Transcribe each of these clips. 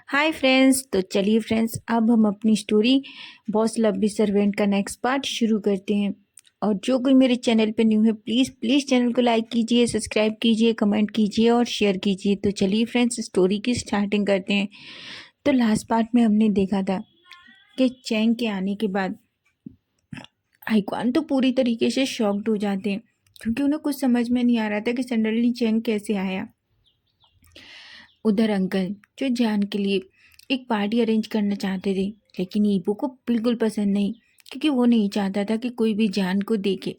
Hi friends. तो चलिए friends, अब हम अपनी स्टोरी बॉस लव सर्वेंट का नेक्स्ट पार्ट शुरू करते हैं। और जो कोई मेरे चैनल पे न्यू है, प्लीज़ प्लीज़ चैनल को लाइक कीजिए, सब्सक्राइब कीजिए, कमेंट कीजिए और शेयर कीजिए। तो चलिए फ्रेंड्स, स्टोरी की स्टार्टिंग करते हैं। तो लास्ट पार्ट में हमने देखा था कि चैंग के आने के बाद हाईक्वान तो पूरी तरीके से शॉक्ड हो जाते हैं, क्योंकि उन्हें कुछ समझ में नहीं आ रहा था कि सडनली चैंग कैसे आया। उधर अंकल जो जान के लिए एक पार्टी अरेंज करना चाहते थे, लेकिन ईबो को बिल्कुल पसंद नहीं, क्योंकि वो नहीं चाहता था कि कोई भी जान को देखे।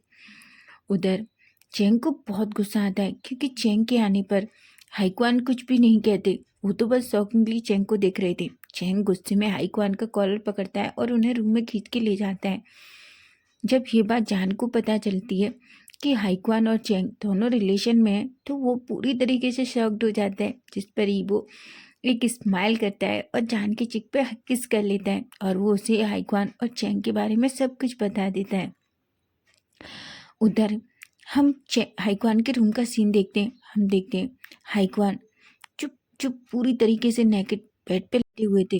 उधर चेंग को बहुत गुस्सा आता है, क्योंकि चेंग के आने पर हाईक्वान कुछ भी नहीं कहते। वो तो बस शॉकिंगली चेंग को देख रहे थे। चेंग गुस्से में हाईक्वान का कॉलर पकड़ता है और उन्हें रूम में खींच के ले जाता है। जब ये बात जान को पता चलती है कि हाईक्वान और चेंग दोनों रिलेशन में है, तो वो पूरी तरीके से शॉक्ड हो जाता है, जिस पर ईबो एक स्माइल करता है और जान के चिक पे किस कर लेता है और वो उसे हाईक्वान और चेंग के बारे में सब कुछ बता देता है। उधर हम हाईक्वान के रूम का सीन देखते हैं। हम देखते हैं हाईक्वान चुप चुप पूरी तरीके से नेकेड बेड पे लेटे हुए थे,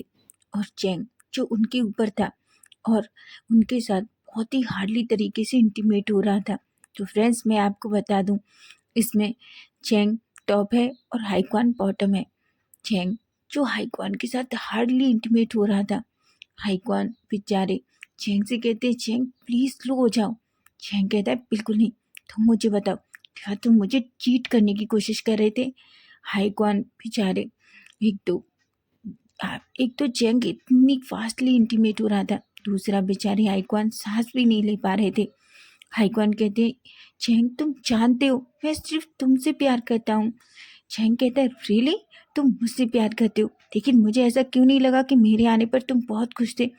और चेंग जो उनके ऊपर था और उनके साथ बहुत ही हार्डली तरीके से इंटीमेट हो रहा था। तो फ्रेंड्स, मैं आपको बता दूं, इसमें चेंग टॉप है और हाईक्वान बॉटम है। चेंग जो हाईक्वान के साथ हार्डली इंटीमेट हो रहा था। हाईक्वान बेचारे चेंग से कहते हैं, चेंग प्लीज स्लो हो जाओ। चेंग कहता है, बिल्कुल नहीं, तुम मुझे बताओ, क्या तुम मुझे चीट करने की कोशिश कर रहे थे? हाईक्वान बेचारे एक तो चेंग इतनी फास्टली इंटीमेट हो रहा था, दूसरा बेचारे हाईक्वान सांस भी नहीं ले पा रहे थे। हाईक्वान कहते हैं, चेंग तुम जानते हो मैं सिर्फ तुमसे प्यार करता हूँ। चैंग कहता है, रियली तुम मुझसे प्यार करते हो, लेकिन मुझे ऐसा क्यों नहीं लगा कि मेरे आने पर तुम बहुत खुश थे।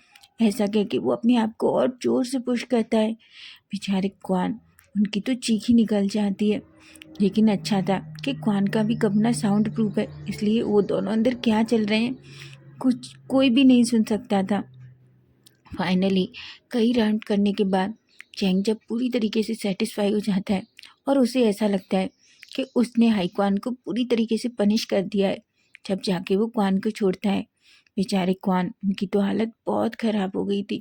ऐसा कह के वो अपने आप को और जोर से पुश करता है। बेचारे क्वान, उनकी तो चीख ही निकल जाती है। लेकिन अच्छा था कि क्वान का भी कपना साउंड प्रूफ है, इसलिए वो दोनों अंदर क्या चल रहे हैं कुछ कोई भी नहीं सुन सकता था। फाइनली कई राउंड करने के बाद चैंग जब पूरी तरीके से सेटिस्फाई हो जाता है और उसे ऐसा लगता है कि उसने हाईक्वान को पूरी तरीके से पनिश कर दिया है, जब जाके वो क्वान को छोड़ता है। बेचारे क्वान, उनकी तो हालत बहुत ख़राब हो गई थी।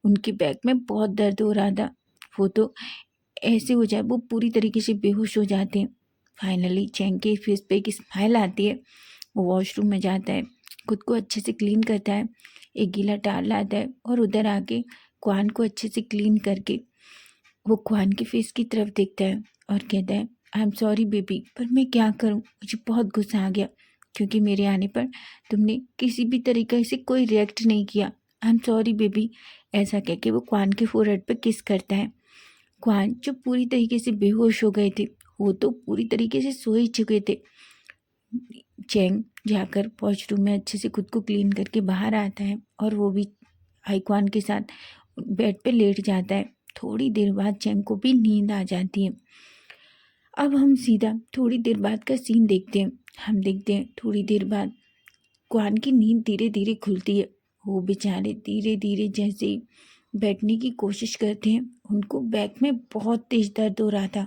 उनके बैक में बहुत दर्द हो रहा था। वो तो ऐसे हो जाए, वो पूरी तरीके से बेहोश हो जाते हैं। फाइनली चैंग के फेस पे एक स्माइल आती है। वो वॉशरूम में जाता है, खुद को अच्छे से क्लीन करता है, एक गीला टाल लाता है और उधर आके क्वान को अच्छे से क्लीन करके वो क्वान के फेस की तरफ देखता है और कहता है, आई एम सॉरी बेबी, पर मैं क्या करूं, मुझे बहुत गुस्सा आ गया, क्योंकि मेरे आने पर तुमने किसी भी तरीके से कोई रिएक्ट नहीं किया। I am sorry baby. ऐसा कह के वो क्वान के फोरहेड पर किस करता है। क्वान जो पूरी तरीके से बेहोश हो गए थे, वो तो पूरी तरीके से सो ही चुके थे। चैंग जाकर वॉशरूम में अच्छे से खुद को क्लीन करके बाहर आता है और वो भी हाईक्वान के साथ बेड पे लेट जाता है। थोड़ी देर बाद चैंग को भी नींद आ जाती है। अब हम सीधा थोड़ी देर बाद का सीन देखते हैं। हम देखते हैं थोड़ी देर बाद क्वान की नींद धीरे धीरे खुलती है। वो बेचारे धीरे धीरे जैसे ही बैठने की कोशिश करते हैं, उनको बैक में बहुत तेज दर्द हो रहा था।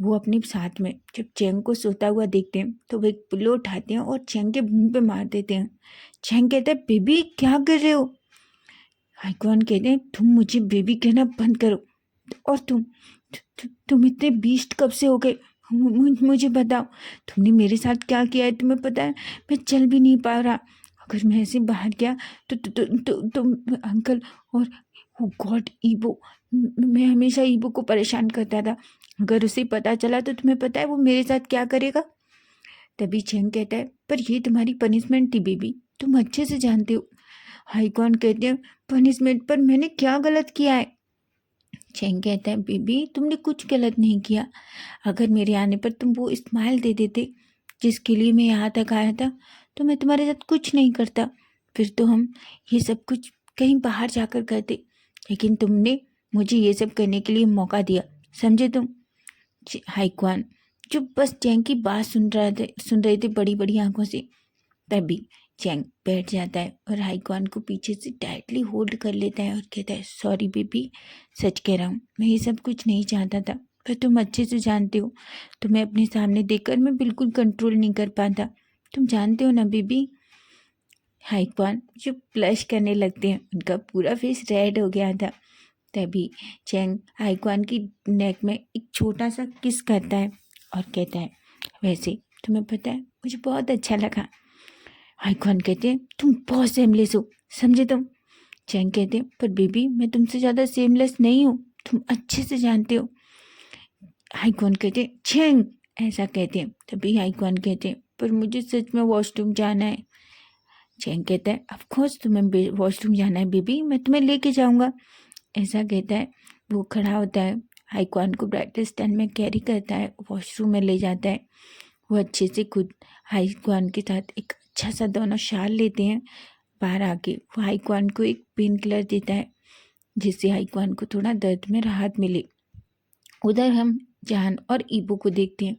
वो अपने साथ में जब चैंग को सोता हुआ देखते हैं, तो वो एक पिल्लो उठाते हैं और चैंग के मुंह पे मार देते हैं। चैंग कहता है, बेबी क्या कर रहे हो? हाईक्वान कहते हैं, तुम मुझे बेबी कहना बंद करो, और तुम इतने बीस्ट कब से हो गए? मुझे बताओ, तुमने मेरे साथ क्या किया है? तुम्हें पता है मैं चल भी नहीं पा रहा। अगर मैं ऐसे बाहर गया तो अंकल और गॉड ईबो, मैं हमेशा ईबो को परेशान करता था। अगर उसे पता चला तो तुम्हें पता है वो मेरे साथ क्या करेगा? तभी चैंग कहता है, पर ये तुम्हारी पनिशमेंट थी बेबी, तुम अच्छे से जानते हो। हाईकॉन कहते हैं, पनिशमेंट? पर मैंने क्या गलत किया है? चैंग कहता है, बेबी तुमने कुछ गलत नहीं किया। अगर मेरे आने पर तुम वो स्माइल दे देते जिसके लिए मैं यहाँ तक आया था, तो मैं तुम्हारे साथ कुछ नहीं करता। फिर तो हम ये सब कुछ कहीं बाहर जाकर करते, लेकिन तुमने मुझे ये सब करने के लिए मौका दिया, समझे तुम? हाईक्वान जो बस चैंग की बात सुन रहे थे बड़ी बड़ी आंखों से। तभी चैंग बैठ जाता है और हाईक्वान को पीछे से टाइटली होल्ड कर लेता है और कहता है, सॉरी बेबी, सच कह रहा हूँ, मैं ये सब कुछ नहीं चाहता था, पर तुम अच्छे से जानते हो, तुम्हें अपने सामने देखकर मैं बिल्कुल कंट्रोल नहीं कर पाता। तुम जानते हो ना बेबी, हाइक्वान जो ब्लश करने लगते हैं, उनका पूरा फेस रेड हो गया था। तभी चैंग हाइक्वान की नेक में एक छोटा सा किस करता है और कहता है, वैसे तुम्हें पता है मुझे बहुत अच्छा लगा। हाइक्वान कहते हैं, तुम बहुत सेमलेस हो, समझे तुम। चैंग कहते हैं, पर बेबी मैं तुमसे ज़्यादा सेमलेस नहीं हूँ, तुम अच्छे से जानते हो। हाइक्वान कहते हैं, चैंग ऐसा कहते हैं। तभी हाइक्वान कहते हैं, पर मुझे सच में वॉशरूम जाना है। चैंग कहता है, ऑफ कोर्स तुम्हें वॉशरूम जाना है बेबी, मैं तुम्हें लेके जाऊंगा। ऐसा कहता है। वो खड़ा होता है, हाइक्वान को ब्राइट स्टैंड में कैरी करता है, वॉशरूम में ले जाता है। वो अच्छे से खुद हाइक्वान के साथ एक अच्छा सा दोनों शाल लेते हैं। बाहर आके वो हाइक्वान को एक पेन किलर देता है, जिससे हाइक्वान को थोड़ा दर्द में राहत मिले। उधर हम जहान और ईबो को देखते हैं।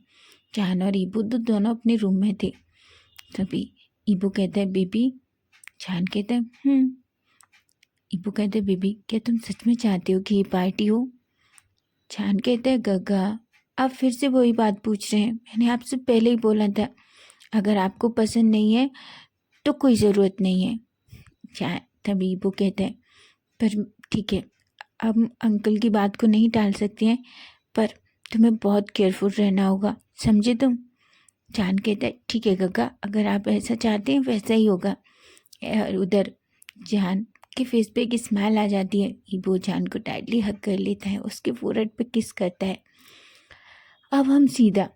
जहान और ईबो दोनों अपने रूम में थे। तभी ईबो कहता है, बेबी। जहान कहता है, ईबो कहते हैं, बेबी क्या तुम सच में चाहते हो कि ये पार्टी हो। जहान कहता है, गगा आप फिर से वही बात पूछ रहे हैं, मैंने आपसे पहले ही बोला था, अगर आपको पसंद नहीं है तो कोई ज़रूरत नहीं है। जहान तभी ईबो कहता है, पर ठीक है, हम अंकल की बात को नहीं टाल सकते हैं, पर तुम्हें बहुत केयरफुल रहना होगा, समझे तुम। जान कहता है, ठीक है गगा, अगर आप ऐसा चाहते हैं वैसा ही होगा। और उधर जान के फेस पे एक स्माइल आ जाती है। ईबो जान को टाइटली हग कर लेता है, उसके फोrehead पे किस करता है। अब हम सीधा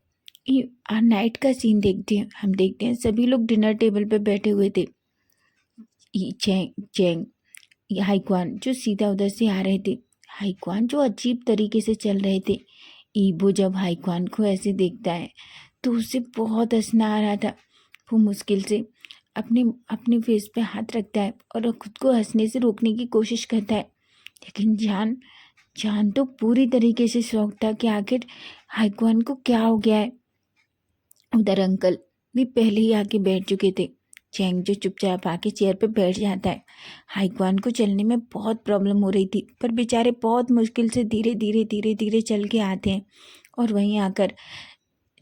नाइट का सीन देखते हैं। हम देखते हैं सभी लोग डिनर टेबल पे बैठे हुए थे। चैंग चैंग हाइक्वान जो सीधा उधर से आ रहे थे, हाइक्वान जो अजीब तरीके से चल रहे थे। ईबो जब हाइक्वान को ऐसे देखता है तो उसे बहुत हंसना आ रहा था। वो मुश्किल से अपने अपने फेस पे हाथ रखता है और खुद को हंसने से रोकने की कोशिश करता है। लेकिन जान जान तो पूरी तरीके से शॉक था कि आखिर हाइक्वान को क्या हो गया है। उधर अंकल भी पहले ही आके बैठ चुके थे। चैंग जो चुपचाप आके चेयर पे बैठ जाता है। हाइक्वान को चलने में बहुत प्रॉब्लम हो रही थी, पर बेचारे बहुत मुश्किल से धीरे धीरे धीरे धीरे चल के आते हैं और वहीं आकर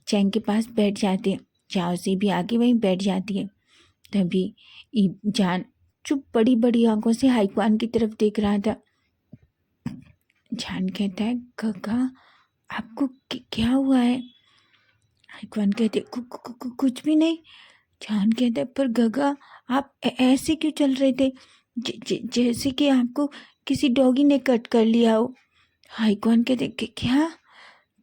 चैंग के पास बैठ जाते हैं। चाओ से भी आके वहीं बैठ जाती है। तभी जान जो बड़ी बड़ी आंखों से हाइक्वान की तरफ देख रहा था। जान कहता है, गगा आपको क्या हुआ है। हाइक्वान कहते, कुछ भी नहीं। जान कहता है, पर गगा आप ऐसे क्यों चल रहे थे, जैसे कि आपको किसी डॉगी ने कट कर लिया हो। हाइक्वान कहते, क्या।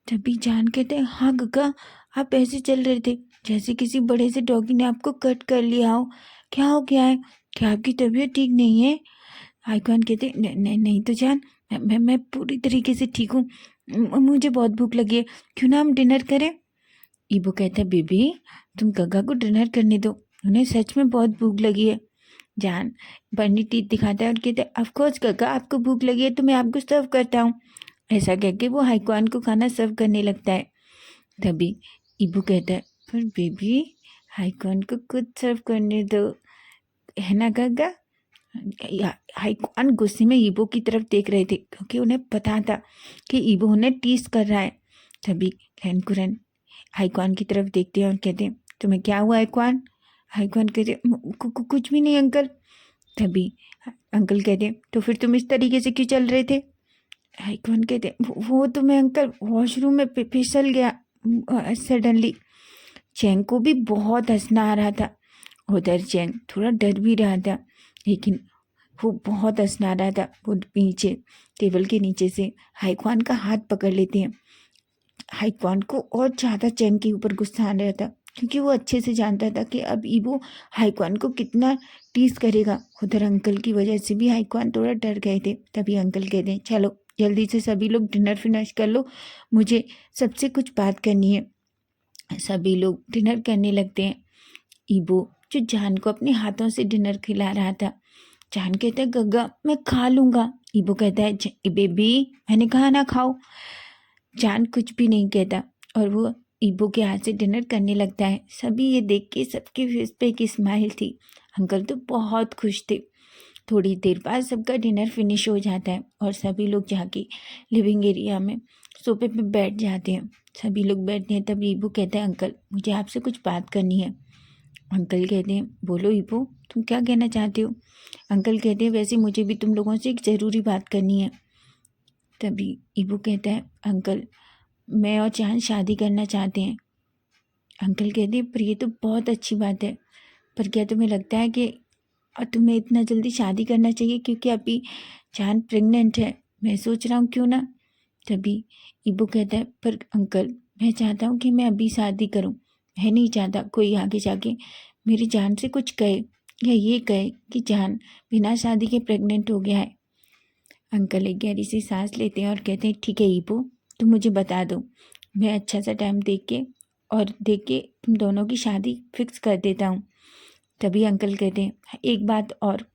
तभी जान कहते हैं, हाँ गगा आप ऐसे चल रहे थे जैसे किसी बड़े से डॉगी ने आपको कट कर लिया हो। क्या हो गया है, क्या आपकी तबीयत ठीक नहीं है। हाइक्वान कहते, नहीं नहीं तो जान, मैं पूरी तरीके से ठीक हूँ, मुझे बहुत भूख लगी है, क्यों ना हम डिनर करें। ईबो कहता है, बेबी तुम गगा को डिनर करने दो, उन्हें सच में बहुत भूख लगी है। जान बन्नी टीथ दिखाता है और कहता है, ऑफकोर्स गगा आपको भूख लगी है तो मैं आपको सर्व करता हूँ। ऐसा कह के वो हाइक्वान को खाना सर्व करने लगता है। तभी ईबो कहता है, पर बेबी हाइक्वान को खुद सर्व करने दो, है ना गगा। हाइक्वान गुस्से में ईबो की तरफ देख रहे थे, क्योंकि उन्हें पता था कि ईबो उन्हें टीज कर रहा है। तभी रैनकुरन हाइक्वान की तरफ देखते हैं और कहते हैं, तुम्हें क्या हुआ हाइक्वान। हाइक्वान कहते, कुछ भी नहीं अंकल। तभी अंकल कहते, तो फिर तुम इस तरीके से क्यों चल रहे थे। हाइक्वान कहते, वो तो मैं अंकल वॉशरूम में फिसल गया सडनली। चैंग को भी बहुत हंसना आ रहा था। उधर चैंग थोड़ा डर भी रहा था, लेकिन वो बहुत हंसना आ रहा था। वो नीचे टेबल के नीचे से हाइक्वान का हाथ पकड़ लेते हैं। हाइक्वान को और ज़्यादा चैंग के ऊपर गुस्सा आ रहा था, क्योंकि वो अच्छे से जानता था कि अब ईबो हाइक्वान को कितना टीज करेगा। उधर अंकल की वजह से भी हाइक्वान थोड़ा डर गए थे। तभी अंकल कहते हैं, चलो जल्दी से सभी लोग डिनर फिनिश कर लो, मुझे सबसे कुछ बात करनी है। सभी लोग डिनर करने लगते हैं। ईबो जो जान को अपने हाथों से डिनर खिला रहा था। जान कहता है, गग्गा मैं खा लूँगा। ईबो कहता है, बेबी मैंने कहा ना खाओ। जान कुछ भी नहीं कहता और वो ईबो के हाथ से डिनर करने लगता है। सभी ये देख के सबके फेस पे एक स्माइल थी। अंकल तो बहुत खुश थे। थोड़ी देर बाद सबका डिनर फिनिश हो जाता है और सभी लोग जाके लिविंग एरिया में सोफे पे बैठ जाते हैं। सभी लोग बैठते हैं। तब ईबो कहता है, अंकल मुझे आपसे कुछ बात करनी है। अंकल कहते हैं बोलो ईबो, तुम क्या कहना चाहते हो? अंकल कहते हैं वैसे मुझे भी तुम लोगों से एक ज़रूरी बात करनी है। तभी ईबो कहता है अंकल, मैं और चांद शादी करना चाहते हैं। अंकल कहते हैं पर ये तो बहुत अच्छी बात है, पर क्या तुम्हें लगता है कि तुम्हें इतना जल्दी शादी करना चाहिए? क्योंकि अभी चांद प्रेग्नेंट है। मैं सोच रहा हूँ क्यों ना। तभी ईबो कहता है पर अंकल, मैं चाहता हूँ कि मैं अभी शादी करूँ। मैं नहीं चाहता कोई आगे जाके मेरी जान से कुछ कहे या ये कहे कि जान बिना शादी के प्रेग्नेंट हो गया है। अंकल एक गहरी सी सांस लेते हैं और कहते हैं ठीक है ईबो, तुम मुझे बता दो, मैं अच्छा सा टाइम देख के तुम दोनों की शादी फिक्स कर देता हूँ। तभी अंकल कहते हैं एक बात और।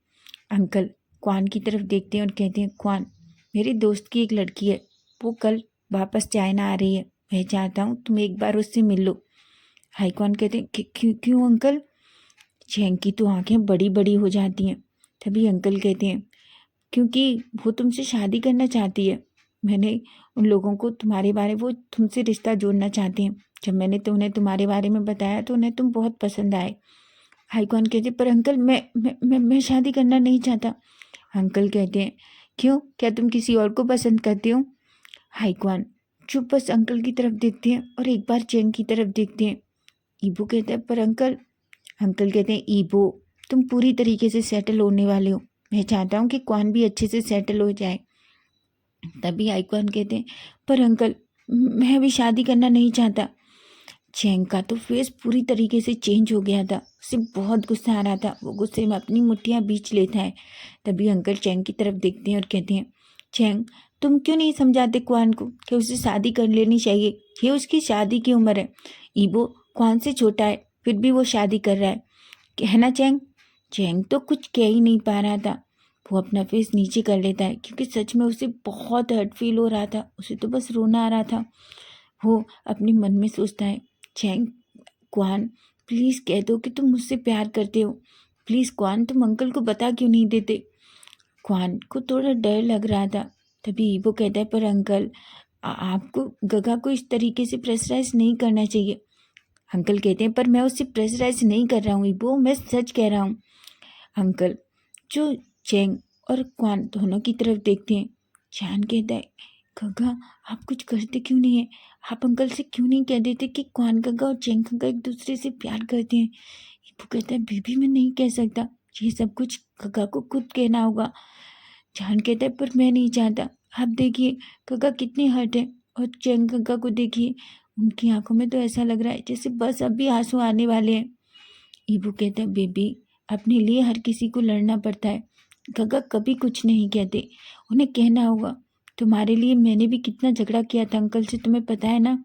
अंकल क्वान की तरफ देखते हैं और कहते हैं क्वान, मेरे दोस्त की एक लड़की है, वो कल वापस चाइना आ रही है। मैं चाहता हूँ तुम एक बार उससे मिल लो। हाई क्वान कहते हैं क्यों क्यों अंकल? चैंग की तो आंखें बड़ी बड़ी हो जाती हैं। तभी अंकल कहते हैं क्योंकि वो तुमसे शादी करना चाहती है। मैंने उन लोगों को तुम्हारे बारे वो तुमसे रिश्ता जोड़ना चाहते हैं। जब मैंने उन्हें तुम्हारे बारे में बताया तो उन्हें तुम बहुत पसंद आए। हाईकॉन कहते पर अंकल मैं शादी करना नहीं चाहता। अंकल कहते हैं क्यों, क्या तुम किसी और को पसंद करते हो? हाईकॉन चुप बस अंकल की तरफ देखते हैं और एक बार चेंग की तरफ देखते हैं। ईबो कहता है पर अंकल। अंकल कहते हैं ईबो, तुम पूरी तरीके से सेटल होने वाले हो। मैं चाहता हूँ कि क्वान भी अच्छे से सेटल हो जाए। तभी आइकॉन कहते हैं पर अंकल, मैं अभी शादी करना नहीं चाहता। चैंग का तो फेस पूरी तरीके से चेंज हो गया था। उसे बहुत गुस्सा आ रहा था। वो गुस्से में अपनी मुट्ठियां बीच लेता है। तभी अंकल चैंग की तरफ देखते हैं और कहते हैं चैंग, तुम क्यों नहीं समझाते क्वान को कि उसे शादी कर लेनी चाहिए? ये उसकी शादी की उम्र है। ईबो क्वान से छोटा है, फिर भी वो शादी कर रहा है ना चैंग? चैंग तो कुछ कह ही नहीं पा रहा था। वो अपना फेस नीचे कर लेता है क्योंकि सच में उसे बहुत हर्ट फील हो रहा था। उसे तो बस रोना आ रहा था। वो अपने मन में सोचता है चैंग, क्वान प्लीज़ कह दो कि तुम मुझसे प्यार करते हो। प्लीज़ क्वान, तुम अंकल को बता क्यों नहीं देते? क्वान को थोड़ा डर लग रहा था। तभी ईबो कहता है पर अंकल, आपको गगा को इस तरीके से प्रेशराइज नहीं करना चाहिए। अंकल कहते हैं पर मैं उससे प्रेशराइज नहीं कर रहा हूँ ईबो, मैं सच कह रहा हूँ। अंकल जो चैंग और क्वान दोनों की तरफ देखते हैं। चैन कहता है गगा, आप कुछ करते क्यों नहीं है? आप अंकल से क्यों नहीं कह देते कि क्वान गगा और चैंग गगा एक दूसरे से प्यार करते हैं? वो कहता है बेबी मैं नहीं कह सकता, ये सब कुछ गगा को खुद कहना होगा। जान कहता है पर मैं नहीं चाहता। आप देखिए गगा कितनी हर्ट है और चैंग गगा को देखिए, उनकी आंखों में तो ऐसा लग रहा है जैसे बस अभी आंसू आने वाले हैं। ईबू कहता है बेबी, अपने लिए हर किसी को लड़ना पड़ता है। गगा कभी कुछ नहीं कहते, उन्हें कहना होगा। तुम्हारे लिए मैंने भी कितना झगड़ा किया था अंकल से, तुम्हें पता है ना।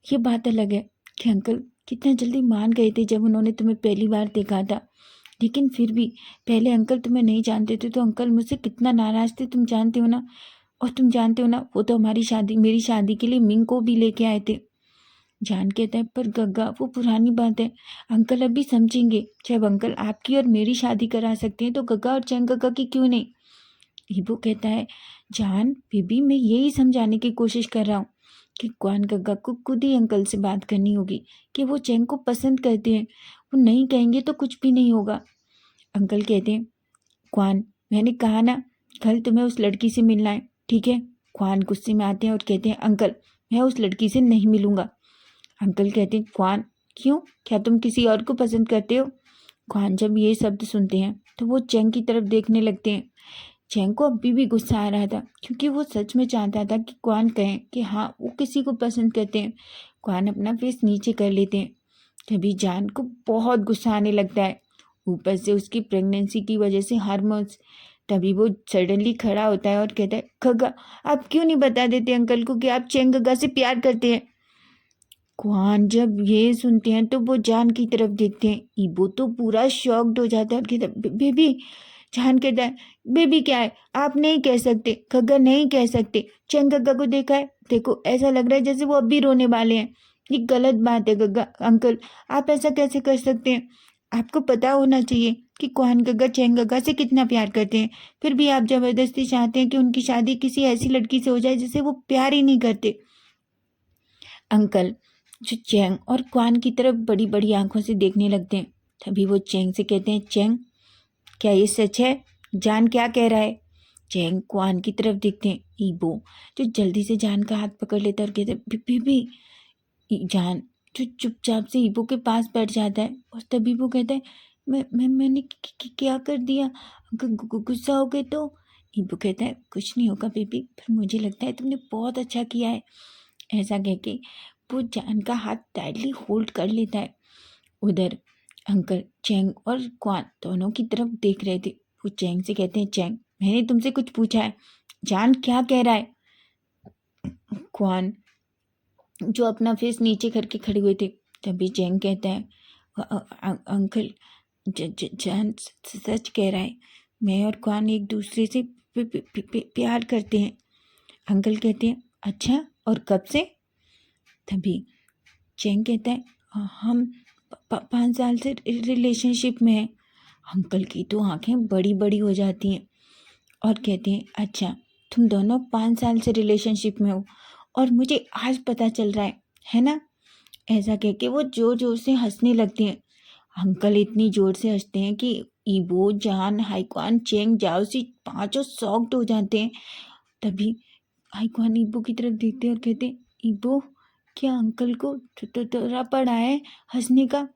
ये बात अलग है कि अंकल कितना जल्दी मान गए थे जब उन्होंने तुम्हें पहली बार देखा था। लेकिन फिर भी पहले अंकल तुम्हें नहीं जानते थे तो अंकल मुझसे कितना नाराज थे, तुम जानते हो ना। और तुम जानते हो ना, वो तो मेरी शादी के लिए मिंग को भी लेके आए थे। जान कहता है पर गग्गा वो पुरानी बात है, अंकल अभी समझेंगे। जब अंकल आपकी और मेरी शादी करा सकते हैं तो गग्गा और चैंग गग्गा की क्यों नहीं? ईबो कहता है जान बेबी, मैं यही समझाने की कोशिश कर रहा हूँ कि क्वान गग्गा को खुद ही अंकल से बात करनी होगी कि वो चैंग को पसंद करते हैं। वो नहीं कहेंगे तो कुछ भी नहीं होगा। अंकल कहते हैं क्वान, मैंने कहा ना कल तुम्हें उस लड़की से मिलना है, ठीक है? क्वान गुस्से में आते हैं और कहते हैं अंकल, मैं उस लड़की से नहीं मिलूंगा। अंकल कहते हैं क्वान क्यों, क्या तुम किसी और को पसंद करते हो? क्वान जब ये शब्द सुनते हैं तो वो चैंग की तरफ देखने लगते हैं। चैंग को अभी भी गुस्सा आ रहा था क्योंकि वो सच में चाहता था कि क्वान कहें कि हाँ वो किसी को पसंद करते हैं। क्वान अपना फेस नीचे कर लेते हैं। तभी जान को बहुत गुस्सा आने लगता है, ऊपर से उसकी प्रेगनेंसी की वजह से हार्मोन्स। तभी वो सडनली खड़ा होता है और कहता है गगा, आप क्यों नहीं बता देते अंकल को कि आप चैंग गगा से प्यार करते हैं? क्वान जब ये सुनते हैं तो वो जान की तरफ देखते हैं। ईबो तो पूरा शॉक्ड हो जाता है और कहता है बेबी। जान कहता है बेबी क्या है, आप नहीं कह सकते, गग्गा नहीं कह सकते। चैंग गग्गा को देखा है, देखो ऐसा लग रहा है जैसे वो अभी रोने वाले हैं। ये गलत बात है गग्गा अंकल, आप ऐसा कैसे कर सकते हैं? आपको पता होना चाहिए कि क्वान गग्गा चैंग गग्गा से कितना प्यार करते हैं, फिर भी आप जबरदस्ती चाहते हैं कि उनकी शादी किसी ऐसी लड़की से हो जाए जिसे वो प्यार ही नहीं करते। अंकल जो चैंग और क्वान की तरफ बड़ी बड़ी आंखों से देखने लगते हैं। तभी वो चेंग से कहते हैं, चेंग क्या ये सच है? जान क्या कह रहा है? चेंग क्वान की तरफ देखते हैं। ईबो जो जल्दी से जान का हाथ पकड़ लेता है और कहते हैं, बीबी। जान जो चुपचाप से ईबो के पास बैठ जाता है और तभी वो कहता है, मैंने क्या कर दिया? गुस्सा हो गए तो? ईबो कहता है, कुछ नहीं होगा बेबी, पर मुझे लगता है तुमने बहुत अच्छा किया है। ऐसा कह के वो जान का हाथ टाइटली होल्ड कर लेता है। उधर अंकल चेंग और क्वान दोनों की तरफ देख रहे थे। वो चेंग से कहते हैं, चेंग मैंने तुमसे कुछ पूछा है, जान क्या कह रहा है? क्वान जो अपना फेस नीचे करके खड़े हुए थे। तभी चेंग कहता है, अंकल जान सच कह रहा है, मैं और क्वान एक दूसरे से प्यार करते हैं। अंकल कहते हैं, अच्छा और कब से? तभी चेंग कहता है, हम 5 साल से रिलेशनशिप में हैं। अंकल की तो आंखें बड़ी बड़ी हो जाती हैं और कहते हैं, अच्छा तुम दोनों 5 साल से रिलेशनशिप में हो और मुझे आज पता चल रहा है ना? ऐसा कह के वो जोर जोर से हंसने लगते हैं। अंकल इतनी जोर से हंसते हैं कि ईबो, जान, हाइक्वान, चेंग, जाओसी पांचों शॉक्ड हो जाते हैं। तभी हाइक्वान ईबो की तरफ देखते हैं और कहते हैं, ईबो क्या अंकल को थोड़ा पड़ा है हंसने का?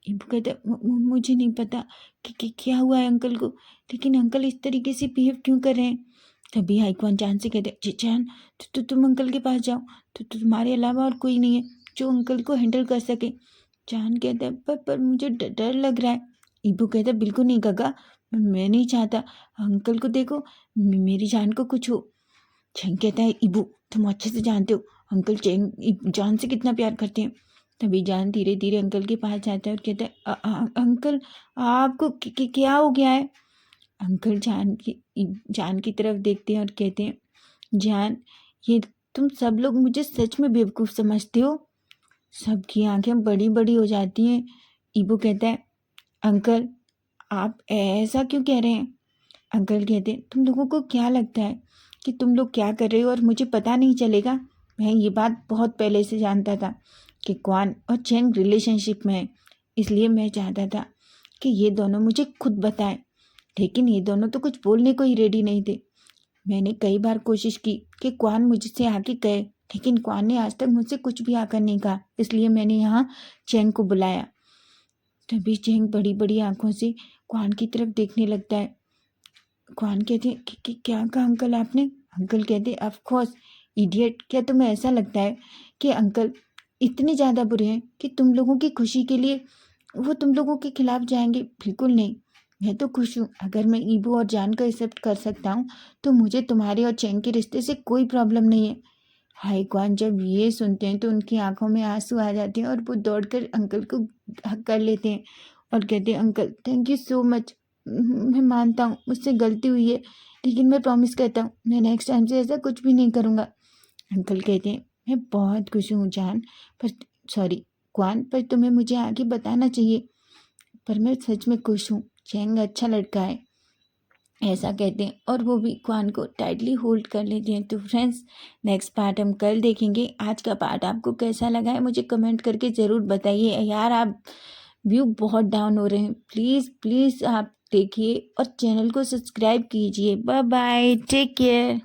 ईबो कहता है, मुझे नहीं पता कि क्या हुआ है अंकल को, लेकिन अंकल इस तरीके से बिहेव क्यों कर रहे हैं? तभी हाइक्वान जान से कहते हैं, जान तुम अंकल के पास जाओ, तुम्हारे अलावा और कोई नहीं है जो अंकल को हैंडल कर सके। जान कहता है, पर मुझे डर लग रहा है। ईबो कहता है, बिल्कुल नहीं काका, मैं नहीं चाहता अंकल को देखो, मेरी जान को कुछ हो। चेंग कहता है, ईबो तुम अच्छे से जानते हो अंकल चेंग जान से कितना प्यार करते हैं। तभी जान धीरे धीरे अंकल के पास जाता है और कहता है, अंकल आपको क्या हो गया है? अंकल जान की तरफ देखते हैं और कहते हैं, जान ये तुम सब लोग मुझे सच में बेवकूफ़ समझते हो? सबकी आंखें बड़ी बड़ी हो जाती हैं। ईबो कहता है, अंकल आप ऐसा क्यों कह रहे हैं? अंकल कहते हैं, तुम लोगों को क्या लगता है कि तुम लोग क्या कर रहे हो और मुझे पता नहीं चलेगा? मैं ये बात बहुत पहले से जानता था कि क्वान और चेंग रिलेशनशिप में है, इसलिए मैं चाहता था कि ये दोनों मुझे खुद बताएं, लेकिन ये दोनों तो कुछ बोलने को ही रेडी नहीं थे। मैंने कई बार कोशिश की कि क्वान मुझसे आके कहे, लेकिन क्वान ने आज तक मुझसे कुछ भी आकर नहीं कहा, इसलिए मैंने यहाँ चेंग को बुलाया। तभी चेंग बड़ी बड़ी आंखों से क्वान की तरफ देखने लगता है। क्वान कहते हैं, कि क्या कहा अंकल आपने? अंकल कहते हैं, ऑफ कोर्स इडियट, क्या तुम्हें ऐसा लगता है कि अंकल इतने ज़्यादा बुरे हैं कि तुम लोगों की खुशी के लिए वो तुम लोगों के खिलाफ जाएंगे? बिल्कुल नहीं, मैं तो खुश हूँ। अगर मैं ईबो और जान का एक्सेप्ट कर सकता हूँ तो मुझे तुम्हारे और चेंग के रिश्ते से कोई प्रॉब्लम नहीं है। हाई क्वान जब ये सुनते हैं तो उनकी आंखों में आंसू आ जाते हैं और वो दौड़कर अंकल को हक कर लेते हैं और कहते हैं, uncle thank you so much, मैं मानता हूँ मुझसे गलती हुई है, लेकिन मैं प्रॉमिस करता हूँ मैं नेक्स्ट टाइम से ऐसा कुछ भी नहीं करूँगा। अंकल कहते हैं, मैं बहुत खुश हूँ जान, पर सॉरी क्वान, पर तुम्हें मुझे आगे बताना चाहिए, पर मैं सच में खुश हूँ, चेंग अच्छा लड़का है। ऐसा कहते हैं और वो भी क्वान को टाइटली होल्ड कर लेते हैं। तो फ्रेंड्स नेक्स्ट पार्ट हम कल देखेंगे। आज का पार्ट आपको कैसा लगा है मुझे कमेंट करके ज़रूर बताइए। यार आप व्यू बहुत डाउन हो रहे हैं, प्लीज़ प्लीज़ आप देखिए और चैनल को सब्सक्राइब कीजिए। Bye bye, take care.